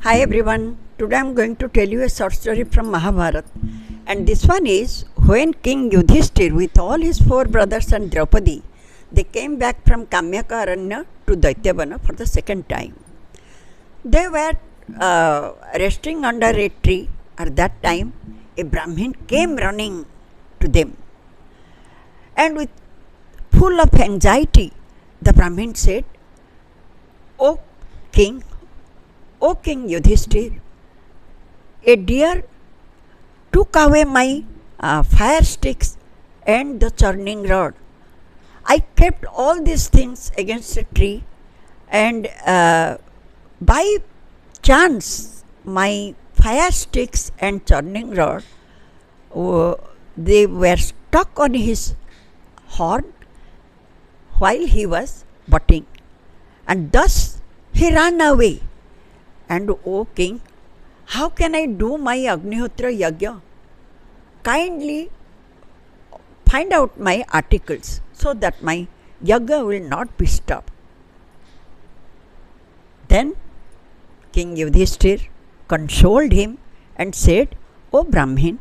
Hi everyone, today I am going to tell you a short story from Mahabharata, and this one is when King Yudhisthira with all his four brothers and Draupadi, they came back from Kamyaka Aranya to Daityavana for the second time. They were resting under a tree. At that time, a Brahmin came running to them, and with full of anxiety, the Brahmin said, "O King, O King Yudhisthira, a deer took away my fire sticks and the churning rod. I kept all these things against a tree, and by chance, my fire sticks and churning rod, they were stuck on his horn while he was butting, and thus he ran away. And O King, how can I do my Agnihotra Yagya? Kindly find out my articles so that my Yagya will not be stopped." Then King Yudhisthira consoled him and said, "O Brahmin,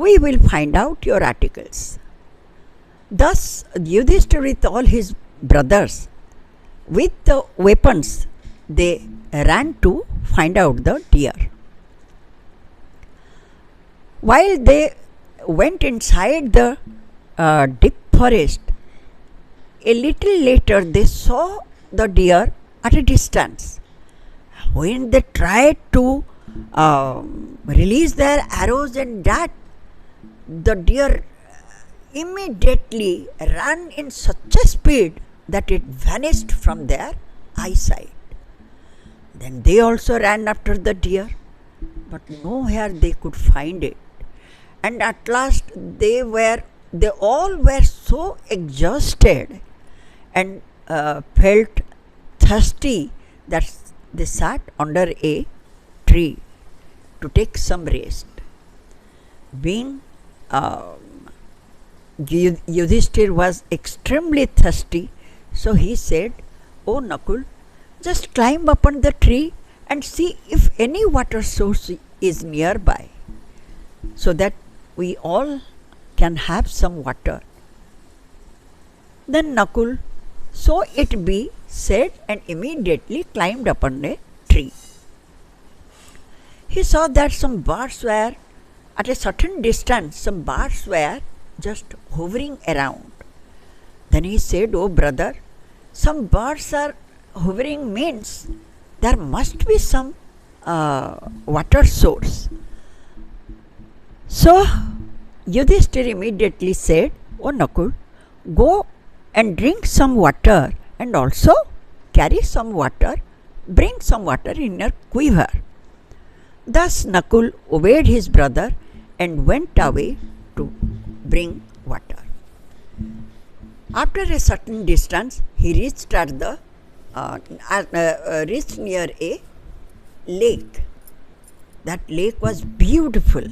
we will find out your articles." Thus Yudhisthira with all his brothers, with the weapons, they ran to find out the deer. While they went inside the deep forest, a little later they saw the deer at a distance. When they tried to release their arrows and dart, the deer immediately ran in such a speed that it vanished from their eyesight. Then they also ran after the deer, but nowhere they could find it. And at last they all were so exhausted and felt thirsty that they sat under a tree to take some rest. Being Yudhisthira was extremely thirsty, so he said, "O Nakul, just climb upon the tree and see if any water source is nearby, so that we all can have some water." Then Nakul, "So it be," said, and immediately climbed upon a tree. He saw that some birds were at a certain distance, some birds were just hovering around. Then he said, "Oh brother, some birds are hovering, means there must be some water source." So Yudhisthira immediately said, "Oh Nakul, go and drink some water and also carry some water, bring some water in your quiver." Thus Nakul obeyed his brother and went away to bring water. After a certain distance, he reached reached near a lake. That lake was beautiful,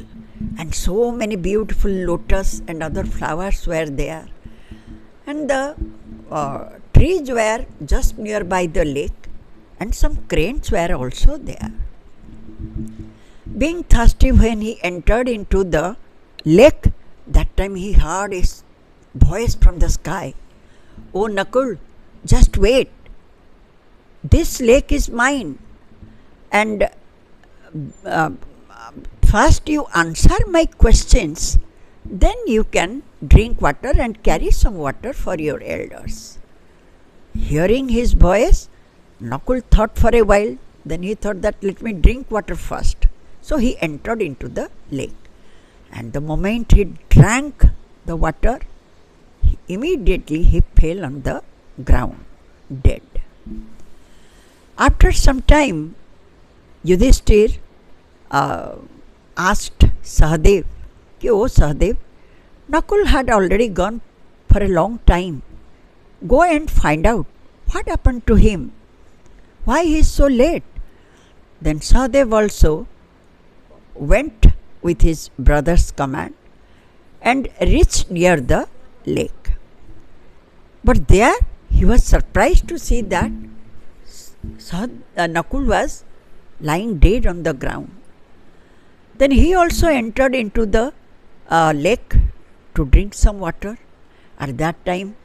and so many beautiful lotus and other flowers were there. And the trees were just nearby the lake, and some cranes were also there. Being thirsty, when he entered into the lake, that time he heard a voice from the sky, "O Nakul, just wait. This lake is mine, and first you answer my questions, then you can drink water and carry some water for your elders." Hearing his voice, Nakul thought for a while. Then he thought that, "Let me drink water first." So he entered into the lake, and the moment he drank the water, immediately he fell on the ground dead. After some time, Yudhisthira asked Sahadev, "O Sahadev, Nakul had already gone for a long time. Go and find out what happened to him. Why he is so late?" Then Sahadev also went with his brother's command and reached near the lake. But there he was surprised to see that Nakul was lying dead on the ground. Then he also entered into the lake to drink some water. At that time,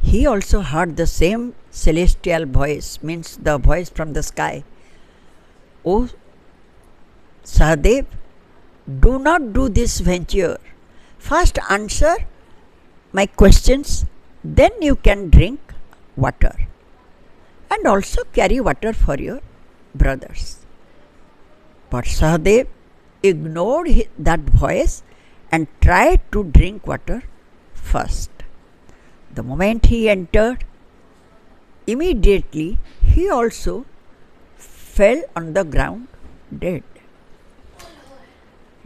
he also heard the same celestial voice, means the voice from the sky. "O Sahadev, do not do this venture. First answer my questions, then you can drink water. And also carry water for your brothers." But Sahadev ignored that voice and tried to drink water first. The moment he entered, immediately he also fell on the ground dead.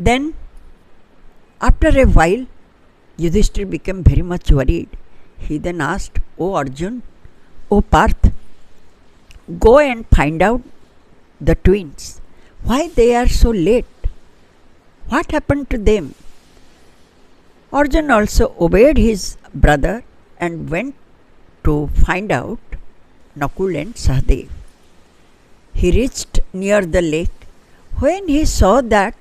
Then, after a while, Yudhishthira became very much worried. He then asked, "O Arjun, O Parth, go and find out the twins. Why they are so late? What happened to them?" Arjun also obeyed his brother and went to find out Nakul and Sahadev. He reached near the lake. When he saw that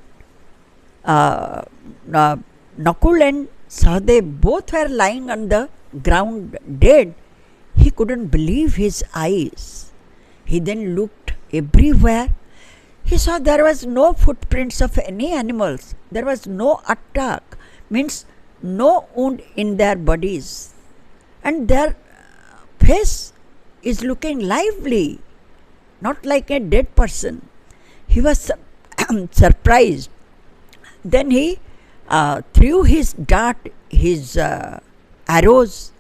Nakul and Sahadev both were lying on the ground dead, he couldn't believe his eyes. He then looked everywhere. He saw there was no footprints of any animals. There was no attack, means no wound in their bodies. And their face is looking lively, not like a dead person. He was surprised. Then he threw his dart, his arrows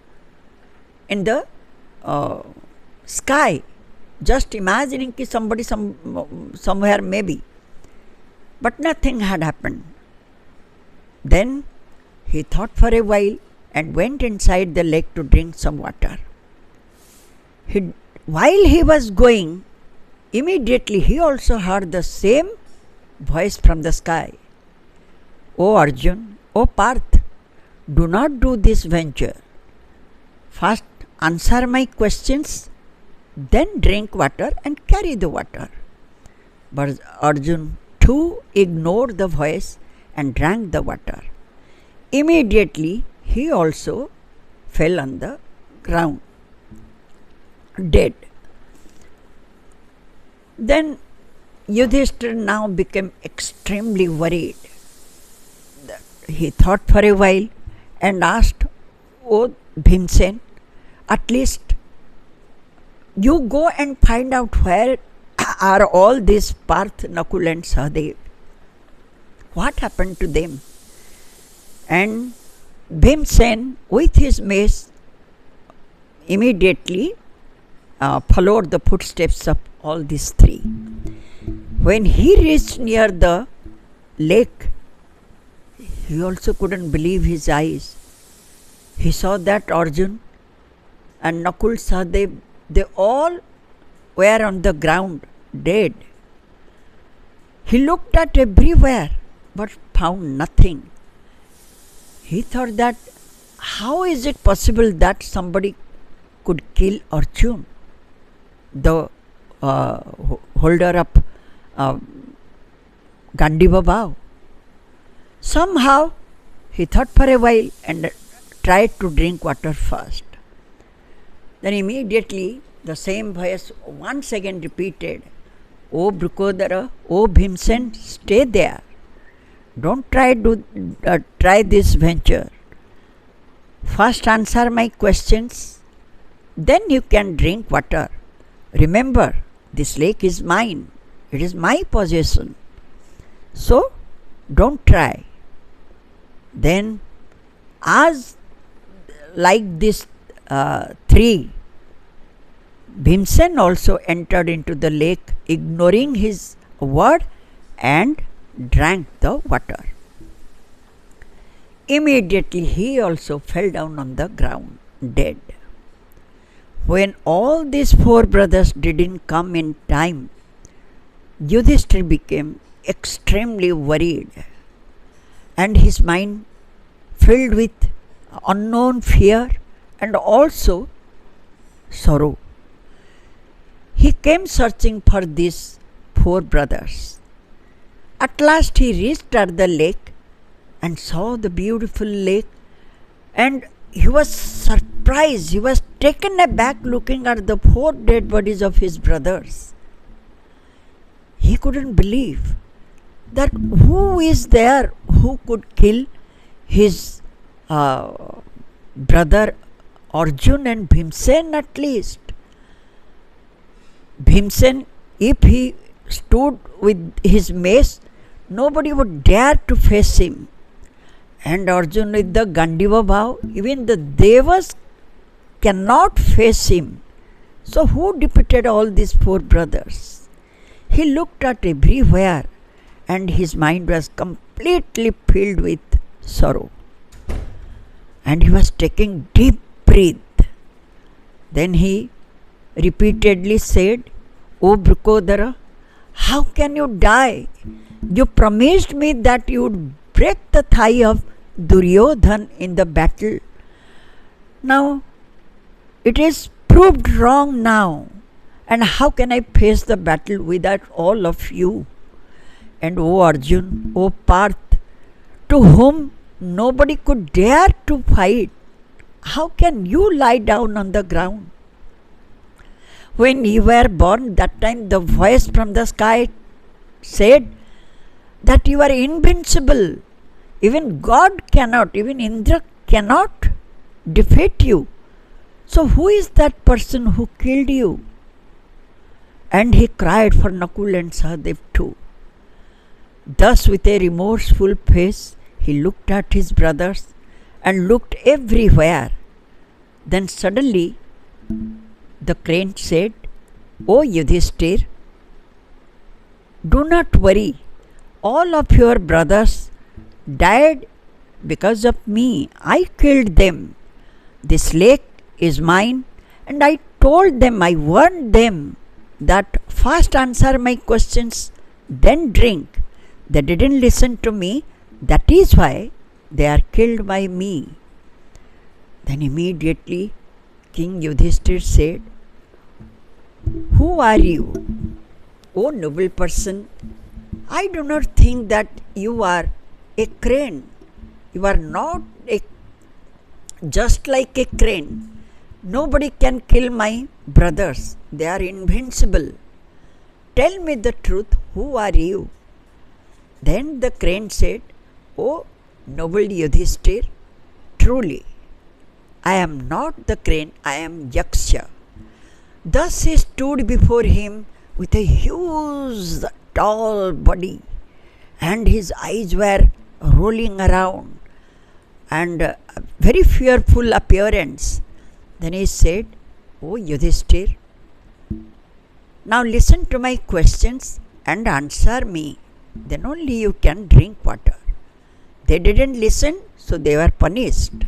in the sky, just imagining that somebody somewhere maybe. But nothing had happened. Then he thought for a while and went inside the lake to drink some water. While he was going, immediately he also heard the same voice from the sky. "O Arjun, O Parth, do not do this venture. First answer my questions, then drink water and carry the water." But Arjun too ignored the voice and drank the water. Immediately he also fell on the ground, dead. Then Yudhishthira now became extremely worried. He thought for a while and asked, "O Bhimsen, at least you go and find out where are all these Parth, Nakul and Sahadev. What happened to them?" And Bhimsen with his mace immediately followed the footsteps of all these three. When he reached near the lake, he also couldn't believe his eyes. He saw that Arjun and Nakul, Sahadev, they all were on the ground dead. He looked at everywhere but found nothing. He thought that how is it possible that somebody could kill Arjun, the holder of Gandiva Bhav? Somehow he thought for a while and tried to drink water first. Then immediately the same voice once again repeated, "O Brukodara, O Bhimsen, stay there. Don't try this venture. First answer my questions, then you can drink water. Remember, this lake is mine. It is my possession. So, don't try." Then, as like this three, Bhimsen also entered into the lake, ignoring his word, and drank the water. Immediately he also fell down on the ground, dead. When all these four brothers didn't come in time, Yudhishthira became extremely worried and his mind filled with unknown fear and also sorrow. He came searching for these four brothers. At last he reached at the lake and saw the beautiful lake, and he was surprised. He was taken aback looking at the four dead bodies of his brothers. He couldn't believe that who is there who could kill his brother Arjun and Bhimsen at least. Bhimsen, if he stood with his mace, nobody would dare to face him. And Arjun with the Gandiva Bhav, even the Devas cannot face him. So who defeated all these four brothers? He looked at everywhere and his mind was completely filled with sorrow. And he was taking deep breath. Then he repeatedly said, "O Brukodara, how can you die? You promised me that you would break the thigh of Duryodhan in the battle. Now it is proved wrong now, and how can I face the battle without all of you? And O Arjun, O Parth, to whom nobody could dare to fight, how can you lie down on the ground? When you were born, that time the voice from the sky said that you are invincible. Even God cannot, even Indra cannot defeat you. So who is that person who killed you?" And he cried for Nakul and Sahadev too. Thus with a remorseful face, he looked at his brothers and looked everywhere. Then suddenly the crane said, "O Yudhisthira, do not worry. All of your brothers died because of me. I killed them. This lake is mine, and I told them, I warned them that first answer my questions, then drink. They didn't listen to me. That is why they are killed by me." Then immediately King Yudhisthira said, "Who are you, O noble person? I do not think that you are a crane. You are not just like a crane. Nobody can kill my brothers. They are invincible. Tell me the truth. Who are you?" Then the crane said, "O noble Yudhisthira, truly, I am not the crane, I am Yaksha." Thus he stood before him with a huge, tall body, and his eyes were rolling around, and a very fearful appearance. Then he said, "O Yudhisthira, now listen to my questions and answer me. Then only you can drink water." They didn't listen, so they were punished.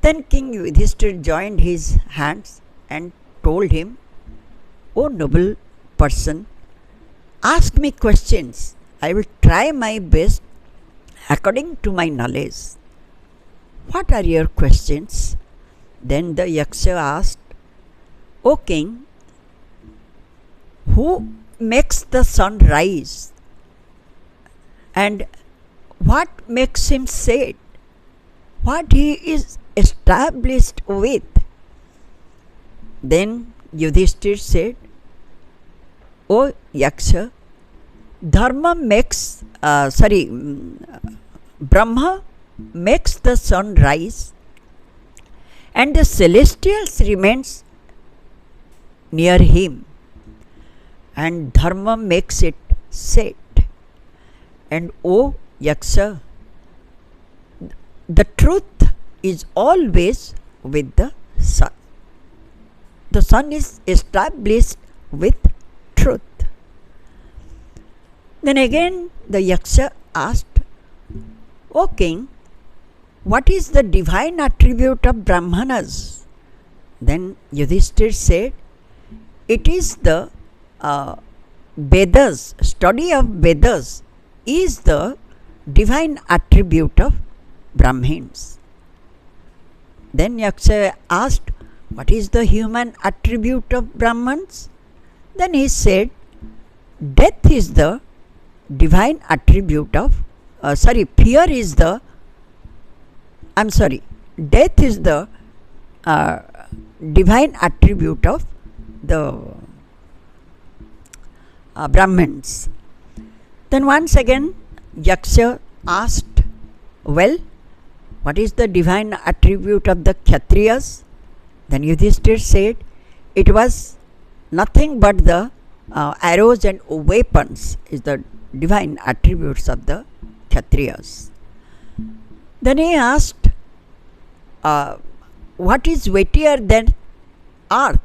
Then King Yudhisthira joined his hands and told him, "O noble person, ask me questions. I will try my best according to my knowledge." "What are your questions?" Then the Yaksha asked, "O king, who makes the sun rise? And what makes him set? What he is established with?" Then Yudhisthira said, "O Yaksha, Brahma makes the sun rise, and the celestials remains near him, and Dharma makes it set. And O Yaksha, the truth is always with the sun. The sun is established with truth." Then again the Yaksha asked, "O king, what is the divine attribute of Brahmanas?" Then Yudhisthira said, "It is the Vedas, study of Vedas is the divine attribute of Brahmins." Then Yaksha asked, "What is the human attribute of Brahmins?" Then he said, death is the divine attribute of, fear is the, death is the divine attribute of the Brahmins. Then once again, Yaksha asked, well, what is the divine attribute of the Kshatriyas? Then Yudhisthira said, it was nothing but the arrows and weapons is the divine attributes of the Kshatriyas. Then he asked, what is weightier than earth?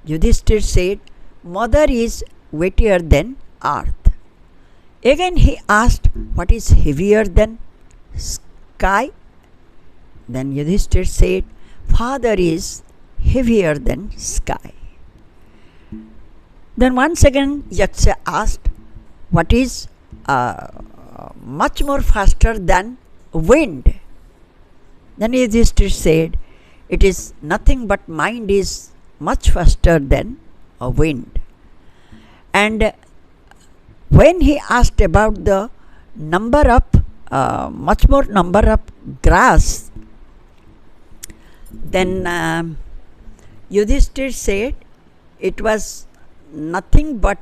Yudhisthira said, mother is weightier than earth. Again he asked, what is heavier than sky? Then Yudhisthira said, father is heavier than sky. Then once again Yaksha asked, what is much more faster than wind? Then Yudhisthira said, it is nothing but mind is much faster than a wind. And when he asked about the number of, much more number of grass, then Yudhisthira said it was nothing but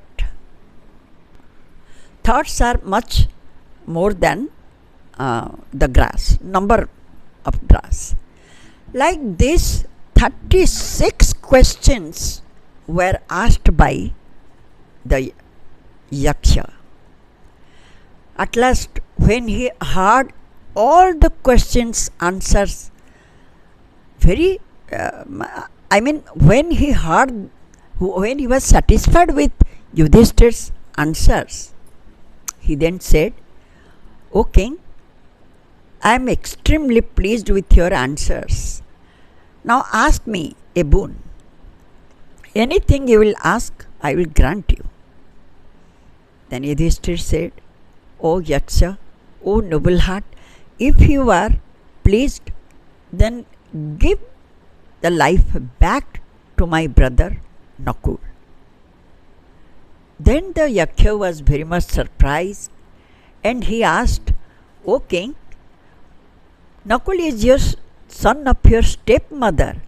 thoughts are much more than the grass, number of grass. Like this, 36 questions were asked by the Yaksha. At last, when he heard all the questions answers, when he was satisfied with Yudhishthira's answers, he then said, O king, I am extremely pleased with your answers. Now ask me a boon. Anything you will ask, I will grant you. Then Yudhisthira said, O Yaksha, O noble heart, if you are pleased, then give the life back to my brother Nakul. Then the Yaksha was very much surprised and he asked, O king, Nakul is your son of your stepmother,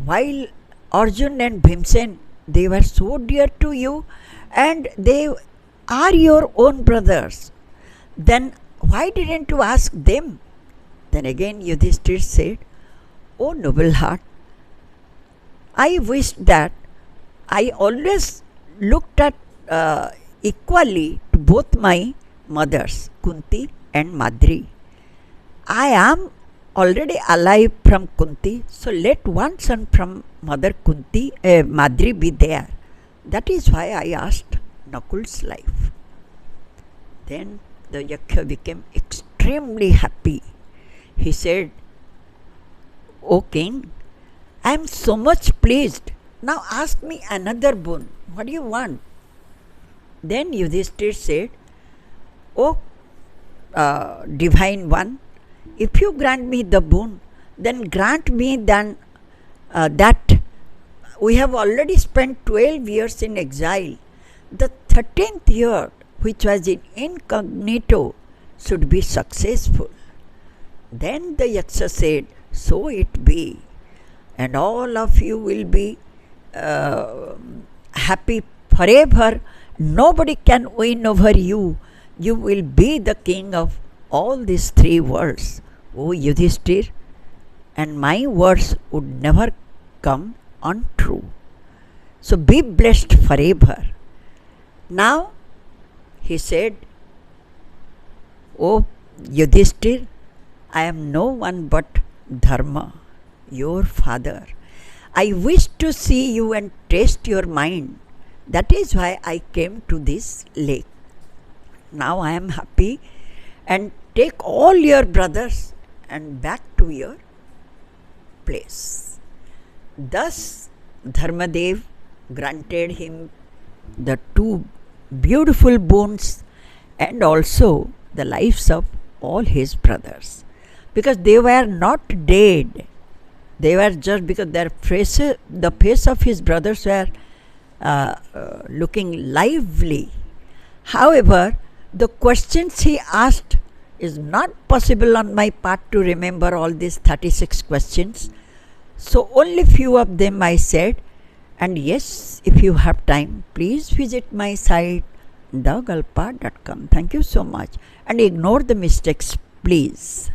while Arjun and Bhimsen, they were so dear to you and they are your own brothers. Then why didn't you ask them? Then again Yudhisthira said, O noble heart, I wish that I always looked at equally to both my mothers, Kunti and Madri. I am already alive from Kunti, so let one son from mother Kunti, Madri be there. That is why I asked Nakul's life. Then the Yaksha became extremely happy. He said, O king, I am so much pleased. Now ask me another boon. What do you want? Then Yudhisthira said, O divine one, if you grant me the boon, then grant me that we have already spent 12 years in exile. The 13th year, which was in incognito, should be successful. Then the Yaksha said, so it be, and all of you will be happy forever. Nobody can win over you. You will be the king of all these three worlds, O Yudhisthira, and my words would never come untrue. So be blessed forever. Now, he said, O Yudhisthira, I am no one but Darma, your father. I wish to see you and taste your mind. That is why I came to this lake. Now I am happy, and take all your brothers and back to your place. Thus Dharmadev granted him the two beautiful boons and also the lives of all his brothers, because they were not dead. They were just because the face of his brothers were looking lively However, the questions he asked is not possible on my part to remember all these 36 questions. So only few of them I said. And yes, if you have time, please visit my site thegalpa.com. Thank you so much. And ignore the mistakes, please.